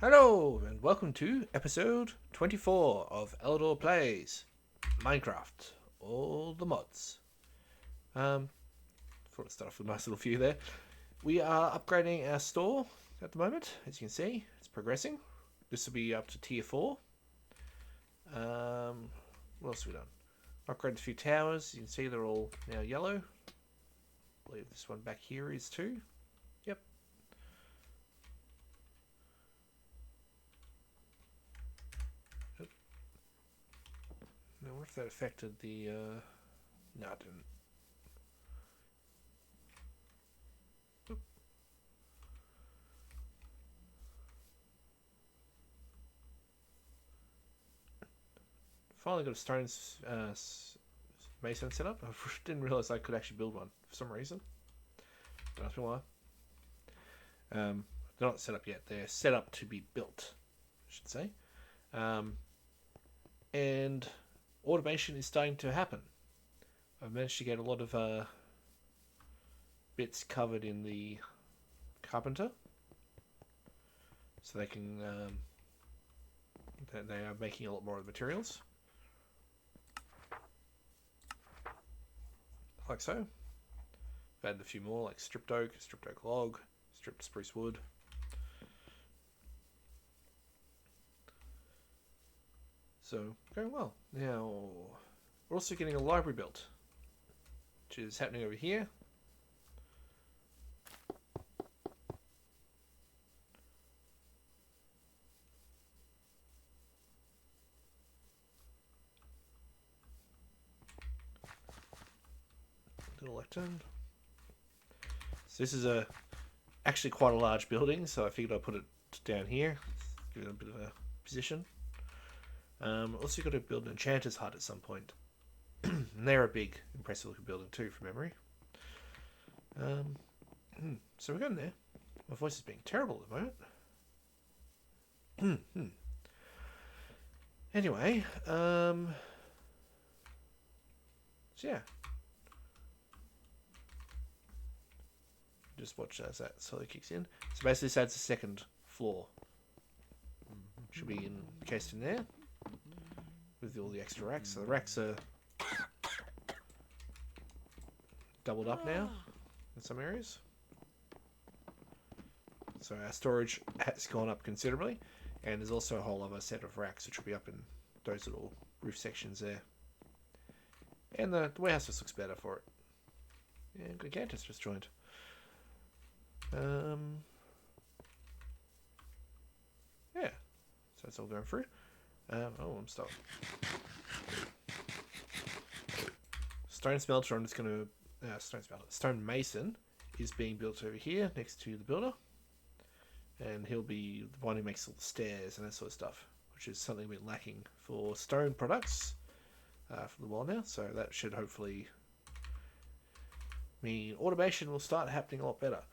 Hello, and welcome to episode 24 of Eledor Plays Minecraft. All the mods. Thought I'd start off with a nice little few there. We are upgrading our store at the moment. As you can see, it's progressing. This will be up to tier 4. What else have we done? Upgraded a few towers. You can see they're all now yellow. I believe this one back here is too. Yep. I wonder if that affected the... No, it didn't. Finally got a stone mason set up. I didn't realise I could actually build one for some reason. Don't ask me why. They're not set up yet. They're set up to be built, I should say. And automation is starting to happen. I've managed to get a lot of bits covered in the carpenter, so they can they are making a lot more of the materials, like so. I've added a few more, like stripped oak log, stripped spruce wood. So, going well. Now, we're also getting a library built, which is happening over here. Little lectern. So this is actually quite a large building, so I figured I'd put it down here, give it a bit of a position. Also got to build an enchanter's hut at some point. And they're a big, impressive looking building too, from memory. So we're going there. My voice is being terrible at the moment. Anyway, so yeah. Just watch as that slowly kicks in. So basically this adds a second floor. Should be encased in there with all the extra racks. So the racks are doubled up now in some areas. So our storage has gone up considerably, and there's also a whole other set of racks which will be up in those little roof sections there. And the warehouse just looks better for it. And Gigantus just joined. Yeah, so that's all going through. I'm stuck. Stone smelter. I'm just going to stone mason is being built over here next to the builder, and he'll be the one who makes all the stairs and that sort of stuff, which is something we're lacking for stone products for the while now. So that should hopefully mean automation will start happening a lot better.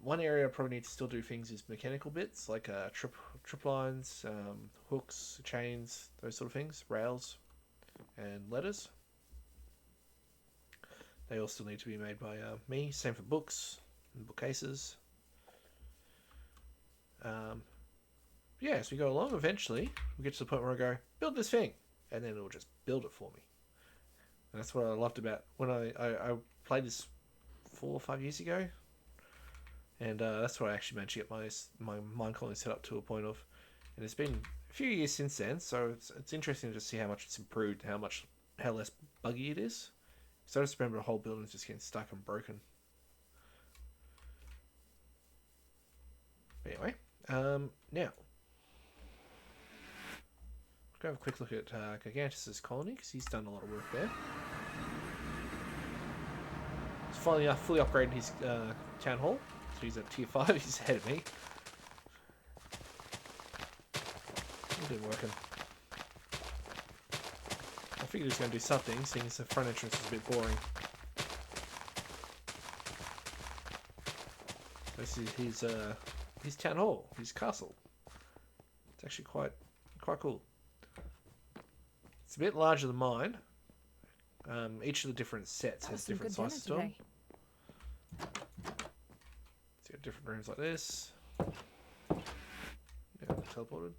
One area I probably need to still do things is mechanical bits, like trip lines, hooks, chains, those sort of things, rails, and letters. They all still need to be made by me. Same for books and bookcases. Yeah, as we go along, eventually we get to the point where I go, build this thing, and then it'll just build it for me. And that's what I loved about when I played this 4 or 5 years ago. And that's what I actually managed to get my mine colony set up to a point of. And it's been a few years since then, so it's interesting to see how much it's improved, how less buggy it is. So I just remember the whole building's just getting stuck and broken. But anyway, now go have a quick look at Gigantus's colony, because he's done a lot of work there. He's finally fully upgraded his town hall. So he's at tier 5, he's ahead of me. It didn't working. I figured he was going to do something, seeing as the front entrance is a bit boring. This is his town hall, his castle. It's actually quite cool. It's a bit larger than mine. Each of the different sets has different sizes to them. So you got different rooms like this. teleported.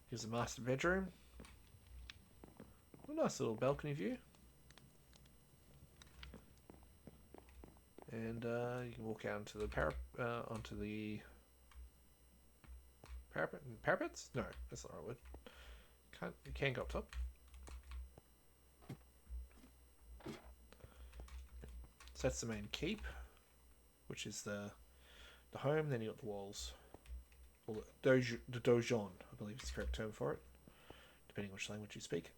Here's the master bedroom. A nice little balcony view. And you can walk out onto the parapets? No, that's not the right word. You can go up top. So that's the main keep, which is the home. Then you got the walls, or the dojon, I believe is the correct term for it, depending which language you speak.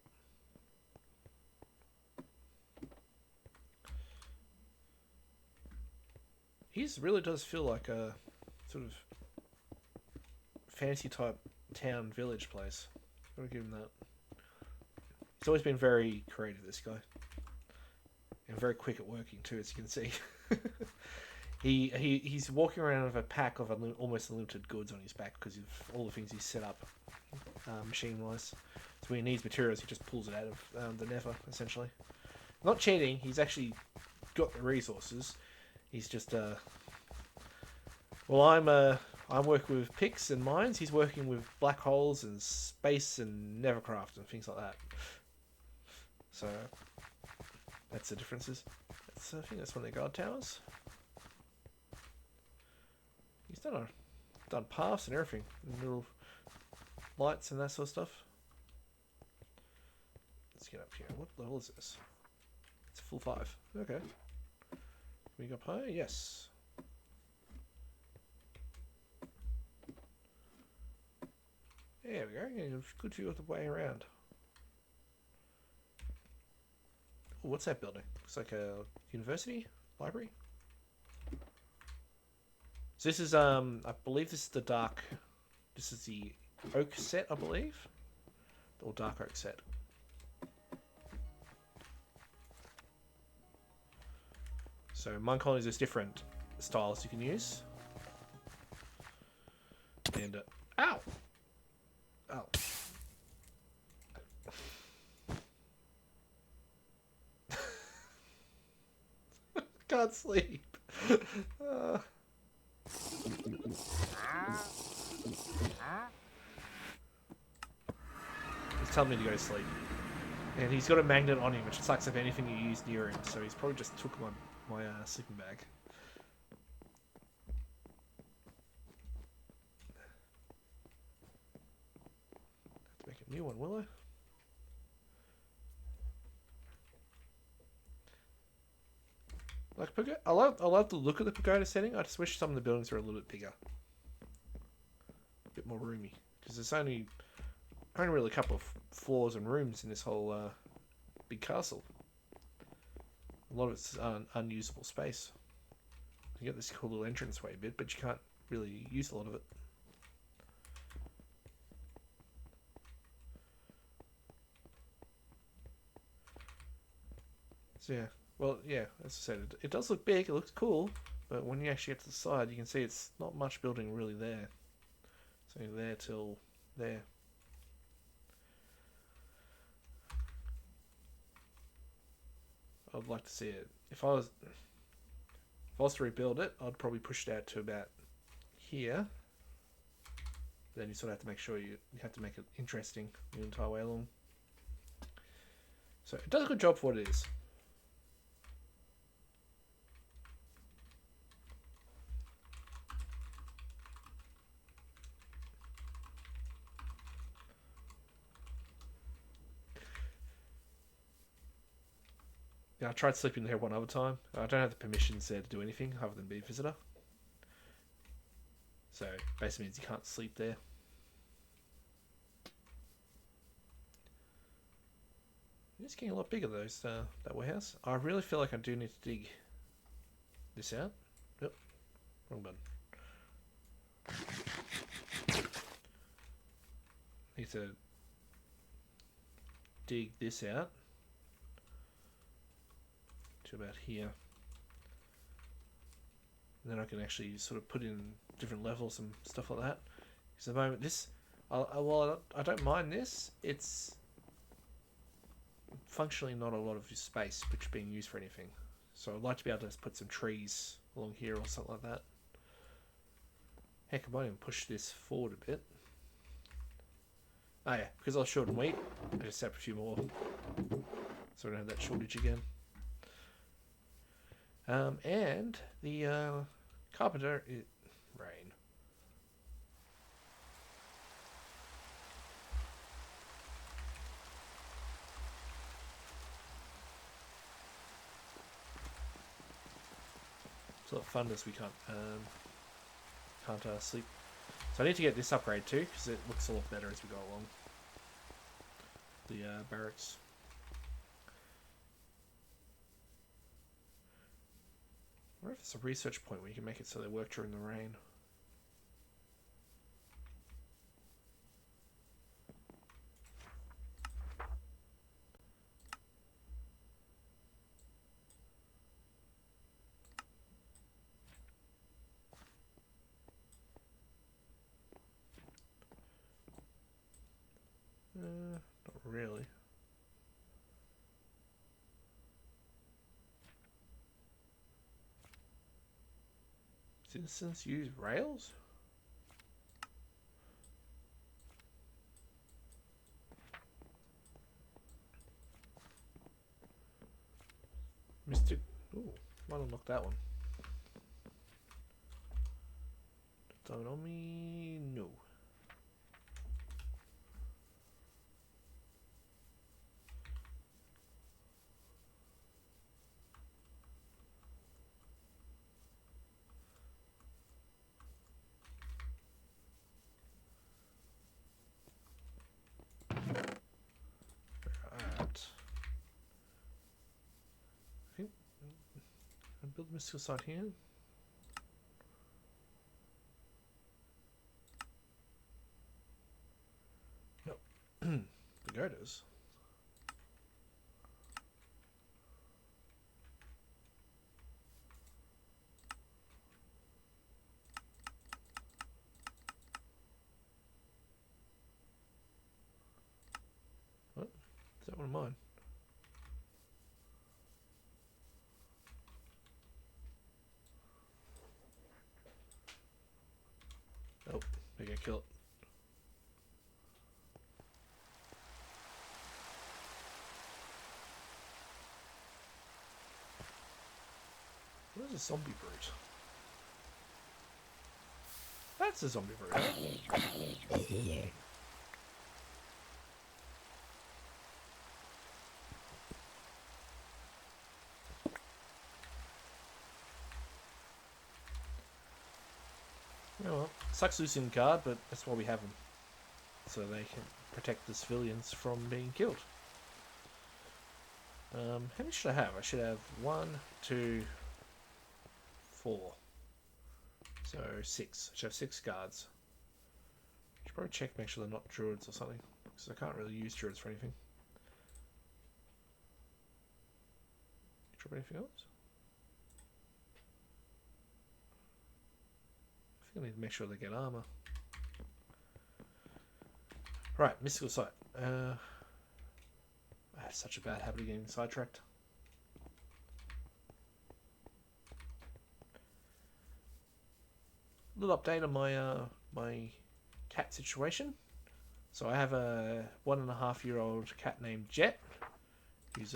His really does feel like a sort of fantasy type town village place. I'm gonna give him that. He's always been very creative, this guy. And very quick at working too, as you can see. He's walking around with a pack of almost unlimited goods on his back because of all the things he's set up machine-wise. So when he needs materials, he just pulls it out of the nether, essentially. Not cheating, he's actually got the resources. He's just well, I'm working with picks and mines. He's working with black holes and space and Nevercraft and things like that. So that's the differences. I think that's one of the guard towers. He's done paths and everything, and little lights and that sort of stuff. Let's get up here. What level is this? It's full 5. Okay. Can we go up higher? Yes. There we go. And good view of the way around. Ooh, what's that building? Looks like a university? Library? So this is, I believe this is the dark... This is the oak set, I believe? Or dark oak set. So mine colonies, there's different styles you can use. And, ow! Ow. Can't sleep. He's telling me to go to sleep. And he's got a magnet on him, which sucks up anything you use near him. So he's probably just took my sleeping bag. Have to make a new one, will I? Like, I love the look of the pagoda setting. I just wish some of the buildings were a little bit bigger, a bit more roomy. Because there's only really a couple of floors and rooms in this whole big castle. A lot of it's unusable space. You get this cool little entranceway bit, but you can't really use a lot of it. So yeah. Well, yeah, as I said, it does look big, it looks cool, but when you actually get to the side, you can see it's not much building really there. So there till there. I'd like to see it. If I was to rebuild it, I'd probably push it out to about here. Then you sort of have to make sure you have to make it interesting the entire way along. So it does a good job for what it is. Yeah, I tried sleeping there one other time. I don't have the permissions there to do anything other than be a visitor. So basically means you can't sleep there. It's getting a lot bigger, those that warehouse. I really feel like I do need to dig this out. Yep, wrong button. Need to dig this out to about here. And then I can actually sort of put in different levels and stuff like that. Because at the moment, this, while I don't mind this, it's functionally not a lot of space which is being used for anything. So I'd like to be able to put some trees along here or something like that. Heck, I might even push this forward a bit. Oh yeah, because I was short on wheat, I just sapped a few more. So I don't have that shortage again. And the carpenter... rain. It's a lot of fun as we can't sleep. So I need to get this upgrade too, because it looks a lot better as we go along. The barracks. I wonder if there's a research point where you can make it so they work during the rain. Not really. Citizens use rails? Mr. Ooh, might unlock that one. Don't on me? No. Right. I think I'll build a mystical site here. No. Pagodas. What? Is that one of mine? Oh, they get killed. What is a zombie brute? That's a zombie brute. Oh well, sucks losing guard, but that's why we have them. So they can protect the civilians from being killed. How many should I have? I should have 1, 2, 4. So 6. I should have 6 guards. Should probably check, make sure they're not druids or something, because I can't really use druids for anything. Drop anything else? I think I need to make sure they get armor. Right, mystical site. I have such a bad habit of getting sidetracked. Little update on my my cat situation. So I have a 1.5-year-old cat named Jet. He's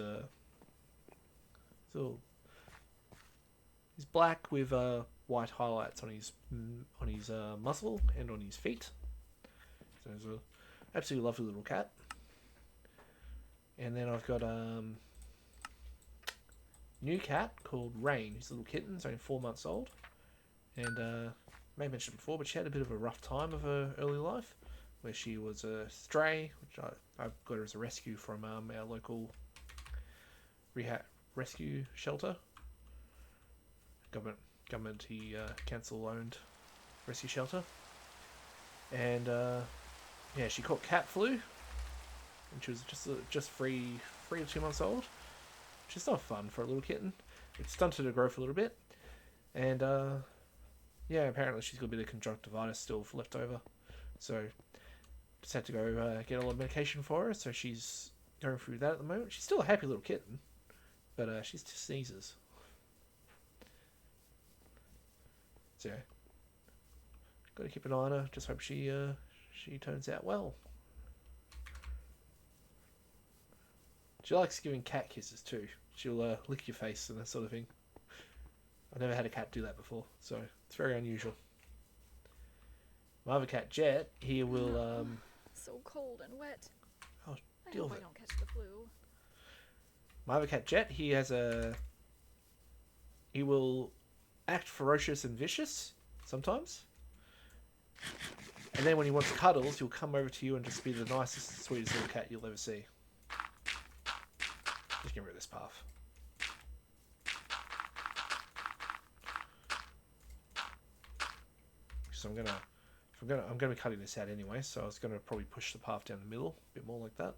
he's black with white highlights on his muzzle and on his feet. So he's a absolutely lovely little cat. And then I've got new cat called Rain. He's a little kitten. He's only 4 months old. And I may have mentioned it before, but she had a bit of a rough time of her early life, where she was a stray, which I got her as a rescue from our local rehab rescue shelter. Government council owned rescue shelter. And yeah, she caught cat flu, and she was just 3 to 2 months old, which is not fun for a little kitten. It stunted her growth a little bit, and yeah, apparently she's got a bit of conjunctivitis still left over, so just had to go get a lot of medication for her. So she's going through that at the moment. She's still a happy little kitten, but she just sneezes. So Got to keep an eye on her. Just hope she turns out well. She likes giving cat kisses too. She'll lick your face and that sort of thing. I've never had a cat do that before, so it's very unusual. My other cat, Jet, he will... So cold and wet. Oh, I hope I don't catch the flu. My other cat, Jet, he will act ferocious and vicious sometimes. And then when he wants cuddles, he'll come over to you and just be the nicest, sweetest little cat you'll ever see. Just get rid of this path. So I'm gonna be cutting this out anyway, so I was gonna probably push the path down the middle, a bit more like that.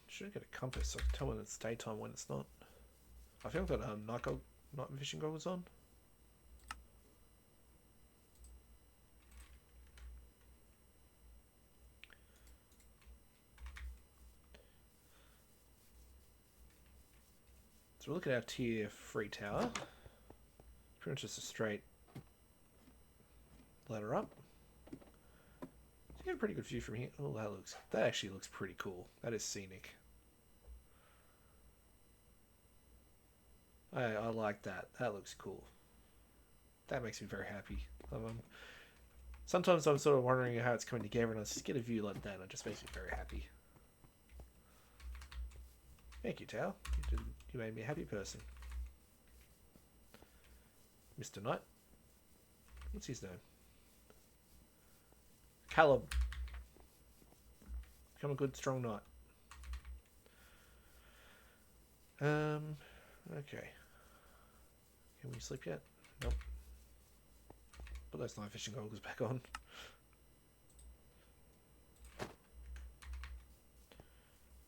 Should get a compass so I can tell when it's daytime, when it's not. I think I've got night vision goggles on. So we'll look at our tier 3 tower. Pretty much just a straight ladder up. So you get a pretty good view from here. Oh, that actually looks pretty cool. That is scenic. I like that. That looks cool. That makes me very happy. Sometimes I'm sort of wondering how it's coming together, and I just get a view like that, and it just makes me very happy. Thank you, Tao. You made me a happy person. Mr. Knight. What's his name? Callum. Become a good, strong knight. Okay. Can we sleep yet? Nope. Put those night fishing goggles back on.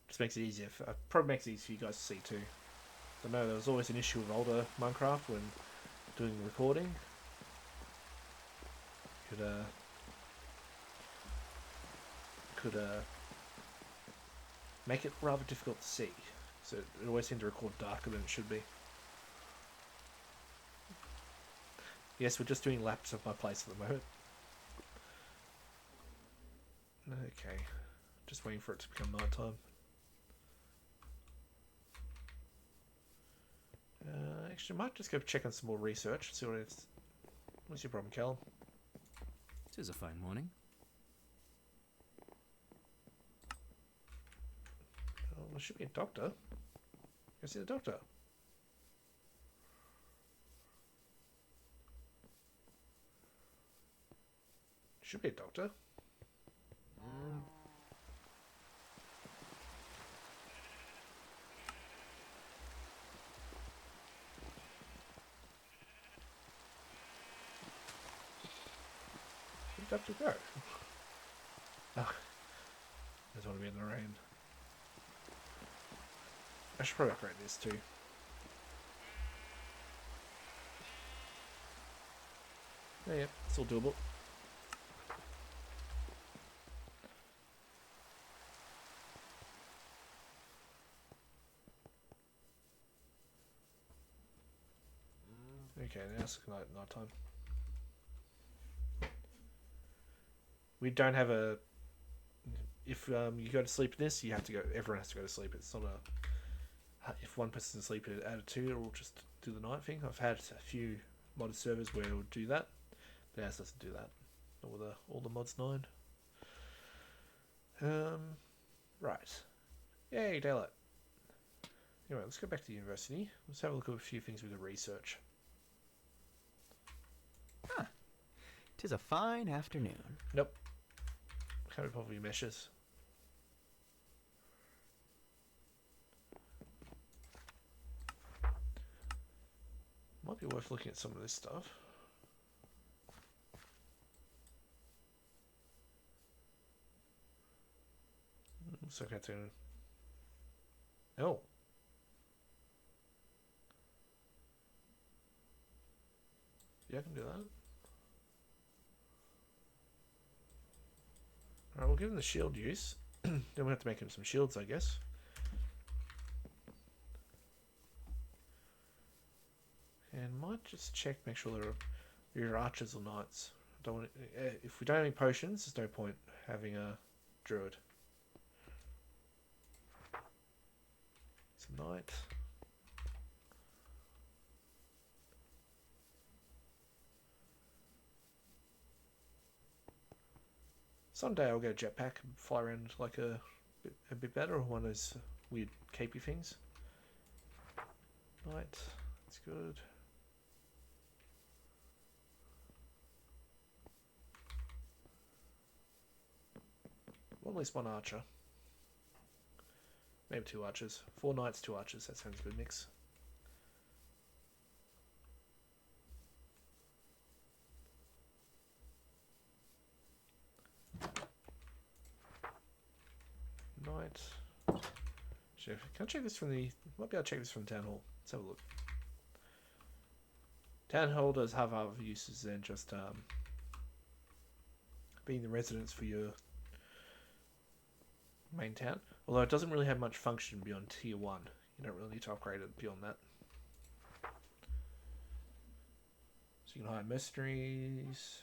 Just makes it easier. Probably makes it easier for you guys to see too. I know there was always an issue with older Minecraft when doing recording. Could make it rather difficult to see. So it always seemed to record darker than it should be. Yes, we're just doing laps of my place at the moment. Okay. Just waiting for it to become night time. Actually, I might just go check on some more research. See what it's... What's your problem, Callum? 'Tis a fine morning. Oh, there should be a doctor. Go see the doctor. Should be a doctor. Where'd the doctor go? Oh, I just want to be in the rain. I should probably upgrade this too. Yeah, it's all doable. Okay, now it's night time. We don't have a... If you go to sleep in this, you have to go... Everyone has to go to sleep. It's not a... If one person's asleep at attitude, it will just do the night thing. I've had a few modded servers where it would do that. But ours doesn't do that. All the mods 9. Right. Yay, daylight. Anyway, let's go back to the university. Let's have a look at a few things with the research. 'Tis a fine afternoon. Nope. Can't probably meshes. Might be worth looking at some of this stuff. Looks like I have to... Oh. Yeah, I can do that. we'll give him the shield use. Then we'll have to make him some shields, I guess. And might just check, make sure there are archers or knights. Don't want if we don't have any potions, there's no point having a druid. It's a knight. Someday I'll get a jetpack and fly around like a bit better, or one of those weird capey things. Knight, that's good. Well, at least one archer. Maybe 2 archers. 4 knights, 2 archers. That sounds a good mix. Knight. Can I check this from the... Might be able to check this from Town Hall. Let's have a look. Town Hall does have other uses than just being the residence for your main town. Although it doesn't really have much function beyond tier 1. You don't really need to upgrade it beyond that. So you can hire mercenaries.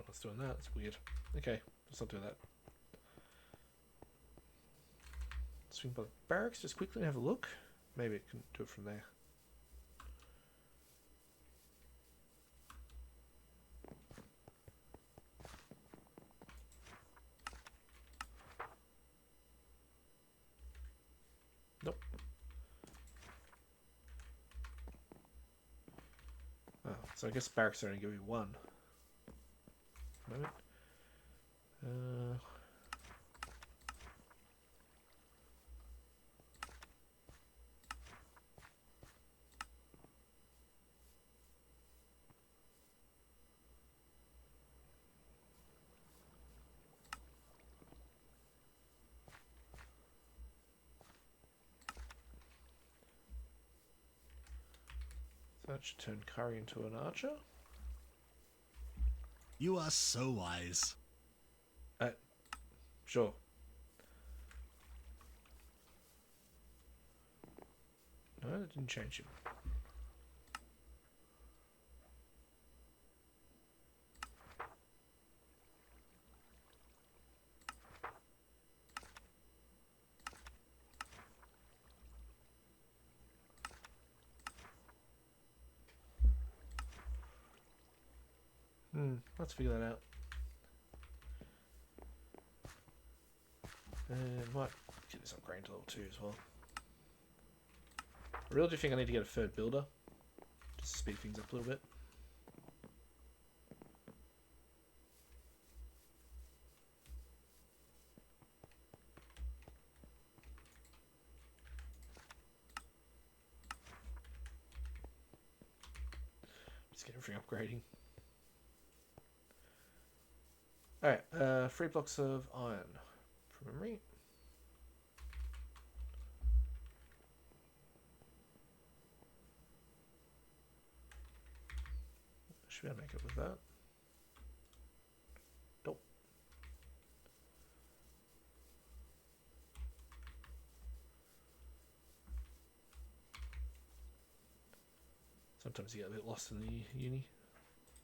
It's doing that. It's weird. Okay, let's not do that. Swing by the barracks just quickly and have a look. Maybe it can do it from there. Nope. Oh, so I guess barracks are only give you 1. Moment. So that should turn Curry into an archer. You are so wise. Sure. No, that didn't change him. Let's figure that out. And might get this upgrade to level 2 as well. I really do think I need to get a 3rd builder. Just to speed things up a little bit. Just get everything upgrading. Alright, 3 blocks of iron from memory. Should be able to make it with that. Nope. Sometimes you get a bit lost in the uni.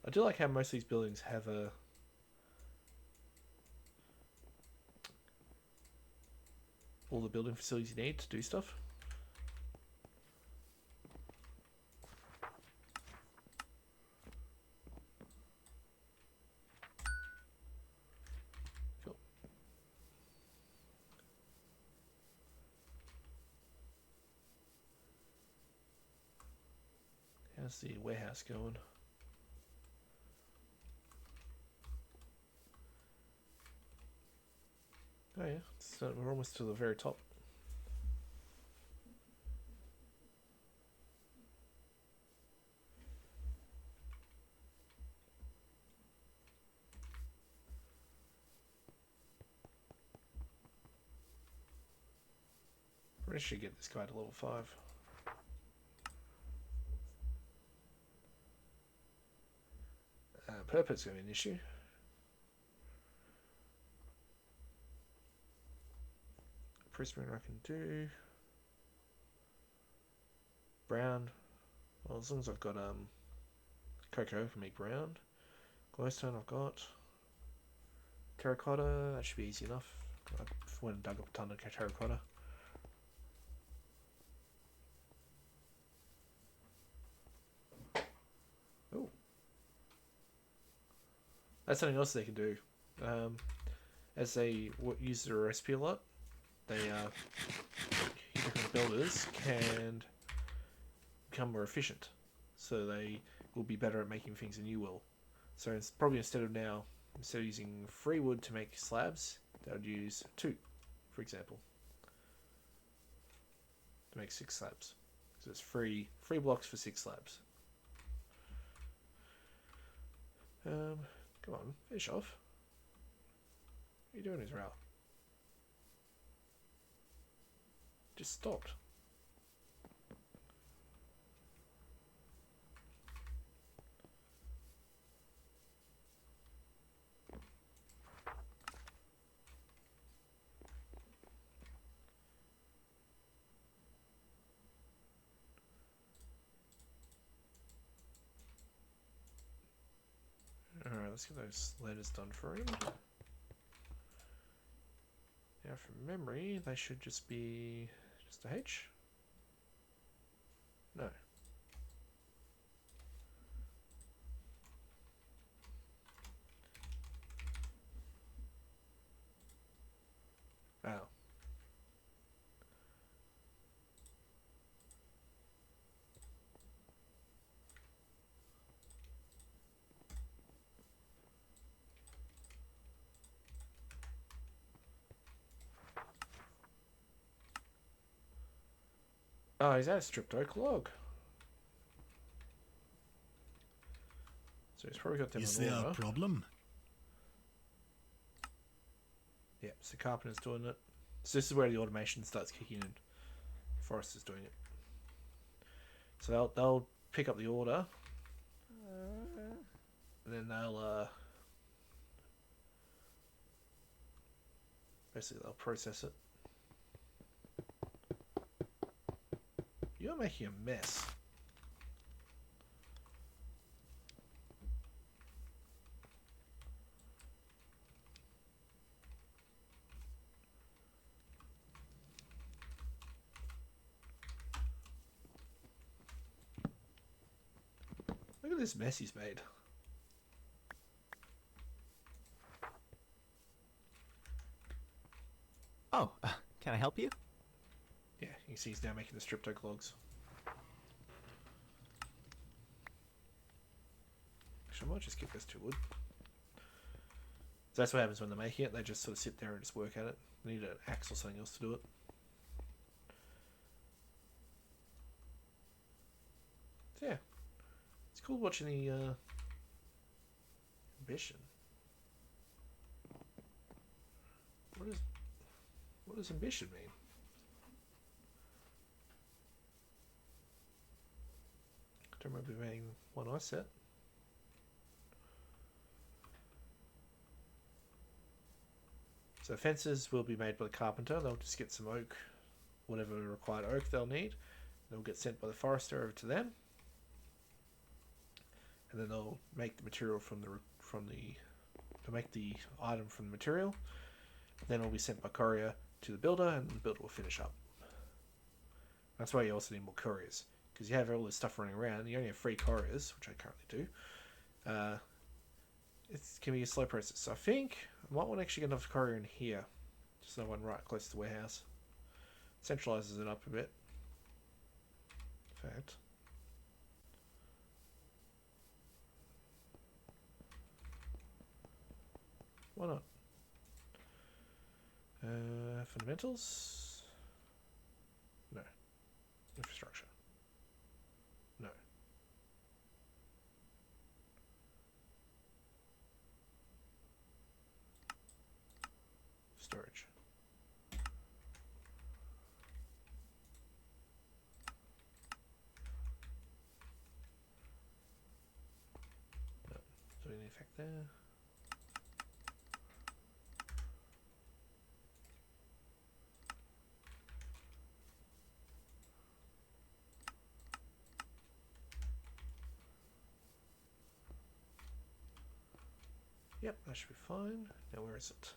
I do like how most of these buildings have all the building facilities you need to do stuff. Cool. How's the warehouse going? Oh yeah, so we're almost to the very top. managed to get this guy to level 5. Purpose going to be an issue. Prismarine I can do. Brown. Well, as long as I've got cocoa, I can make brown. Glowstone I've got. Terracotta, that should be easy enough. I went and dug up a ton of terracotta. Oh. That's something else they can do. As they use the recipe a lot, they different builders can become more efficient. So they will be better at making things than you will. So it's probably instead of using 3 wood to make slabs, they would use 2, for example, to make 6 slabs. So it's 3 blocks for 6 slabs. Come on, finish off. What are you doing, Israel? Just stopped. Alright, let's get those letters done for him. Now, from memory, they should just be just a H. No. Oh. Oh, is that a stripped oak log? So he's probably got them Is in there order. a problem? Yep, so Carpenter's doing it. So this is where the automation starts kicking in. Forrester's doing it. So they'll pick up the order. And then they'll basically they'll process it. You're making a mess. Look at this mess he's made. Oh, can I help you? Yeah, you can see he's now making the stripped oak logs. Actually, I might just give this 2 wood. So that's what happens when they're making it. They just sort of sit there and just work at it. They need an axe or something else to do it. So yeah, it's cool watching the ambition. What does ambition mean? I don't remember being one I set. So fences will be made by the carpenter. They'll just get some oak, whatever required oak they'll need. They'll get sent by the forester over to them, and then they'll make the material they'll make the item from the material. Then it'll be sent by courier to the builder, and the builder will finish up. That's why you also need more couriers, because you have all this stuff running around. You only have 3 couriers, which I currently do. It can be a slow process. So I think I might want to actually get another courier in here, just so one right close to the warehouse. Centralizes it up a bit. In fact, why not? Fundamentals? No. Infrastructure? No. Storage. there. Yep, that should be fine. Now where is it?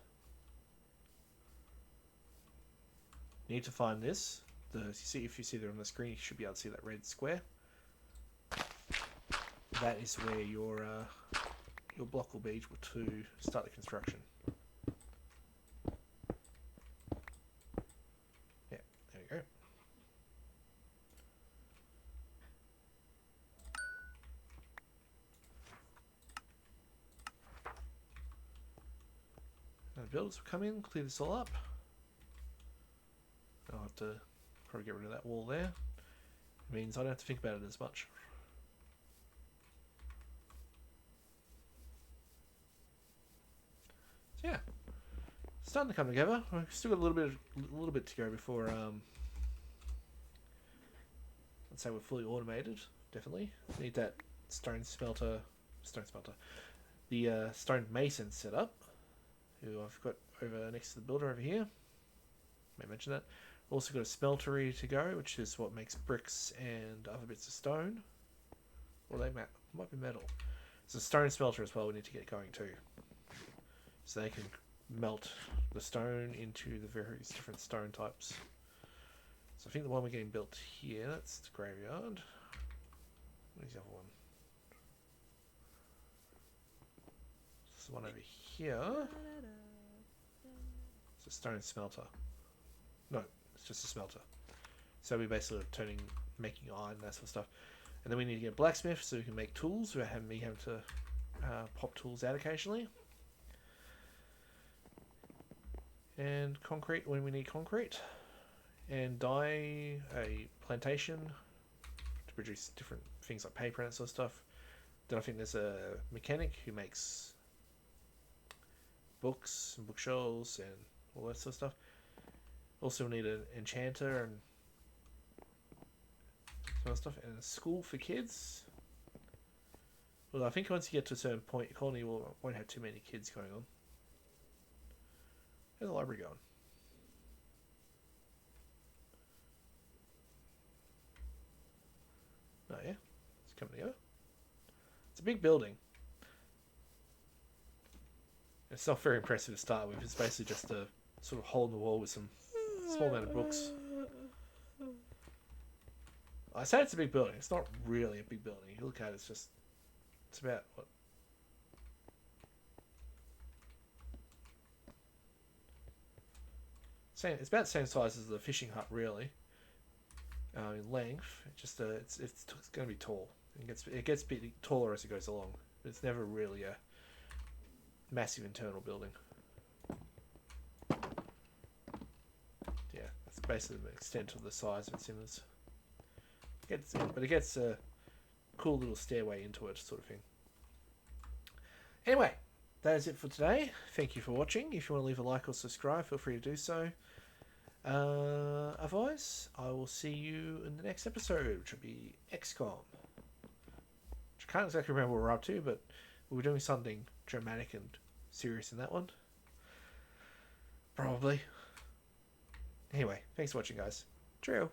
You need to find this. If you see there on the screen, you should be able to see that red square. That is where your block will be to start the construction. Yeah, there you go. Now the builders will come in, clear this all up. I'll have to probably get rid of that wall there. It means I don't have to think about it as much. So yeah, starting to come together. We've still got a little bit to go before let's say we're fully automated. Definitely need that stone smelter, the stone mason set up, who I've got over next to the builder over here. May mention that. Also got a smeltery to go, which is what makes bricks and other bits of stone. Or they might be metal. It's a stone smelter as well we need to get going too. So they can melt the stone into the various different stone types. So I think the one we're getting built here, that's the graveyard. Where's the other one? This is the one over here. It's a stone smelter. No, it's just a smelter. So we're basically making iron and that sort of stuff. And then we need to get a blacksmith so we can make tools without having to pop tools out occasionally. And concrete when we need concrete. And dye a plantation to produce different things like paper and that sort of stuff. Then I think there's a mechanic who makes books and bookshelves and all that sort of stuff. Also we need an enchanter and sort of stuff, and a school for kids. Well, I think once you get to a certain point, your colony won't have too many kids going on. How's the library going? Oh yeah, it's coming together. It's a big building. It's not very impressive to start with. It's basically just a sort of hole in the wall with some small amount of books. I say it's a big building. It's not really a big building. You look at it, it's about what? It's about the same size as the fishing hut, really. In length, it's going to be tall. It gets a bit taller as it goes along. It's never really a massive internal building. Yeah, that's basically the extent of the size of its sinners. But it gets a cool little stairway into it, sort of thing. Anyway, that is it for today. Thank you for watching. If you want to leave a like or subscribe, feel free to do so. Otherwise, I will see you in the next episode, which will be XCOM. Which I can't exactly remember what we're up to, but we'll be doing something dramatic and serious in that one. Probably. Anyway, thanks for watching, guys. Cheerio.